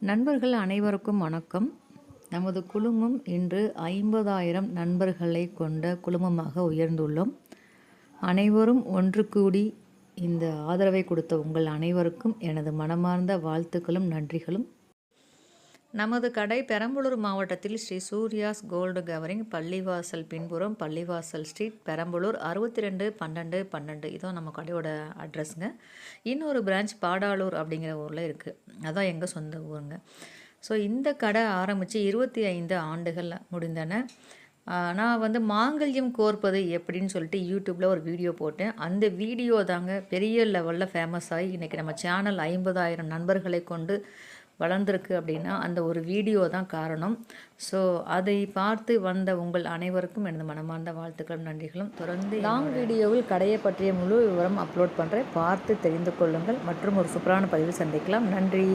நண்பர்கள் அனைவருக்கும் வணக்கம். நமது குழுமம் இன்று 50,000 நண்பர்களை கொண்ட குழுமமாக உயர்ந்துள்ளோம். அனைவரும் ஒன்று கூடி இந்த ஆதரவை கொடுத்த உங்கள் அனைவருக்கும் எனது மனமார்ந்த வாழ்த்துக்களும் நன்றிகளும். நமது கடை பெரம்பலூர் மாவட்டத்தில் ஸ்ரீ சூர்யாஸ் கோல்டு கவரிங், பள்ளிவாசல் பின்புறம், பள்ளிவாசல் ஸ்ட்ரீட், பெரம்பலூர் 621212. இதுவும் நம்ம கடையோட அட்ரஸுங்க. இன்னொரு பிரான்ச் பாடாலூர் அப்படிங்கிற ஊரில் இருக்குது. அதான் எங்கள் சொந்த ஊருங்க. ஸோ இந்த கடை ஆரம்பித்து 25 ஆண்டுகள் முடிந்தன. நான் மாங்கல்யம் கோர்ப்பது எப்படின்னு சொல்லிட்டு யூடியூப்பில் ஒரு வீடியோ போட்டேன். அந்த வீடியோ தாங்க பெரிய லெவலில் ஃபேமஸ் ஆகி இன்றைக்கி நம்ம சேனல் 50,000 நண்பர்களை கொண்டு வளர்ந்துருக்கு அப்படின்னா அந்த ஒரு வீடியோ தான் காரணம். ஸோ அதை பார்த்து வந்த உங்கள் அனைவருக்கும் எனது மனமார்ந்த வாழ்த்துக்களும் நன்றிகளும். தொடர்ந்து லாங் வீடியோவில் கடையை பற்றிய முழு விவரம் அப்லோட் பண்ணுறேன். பார்த்து தெரிந்து கொள்ளுங்கள். மற்றும் ஒரு சூப்பரான பதிவில் சந்திக்கலாம். நன்றி.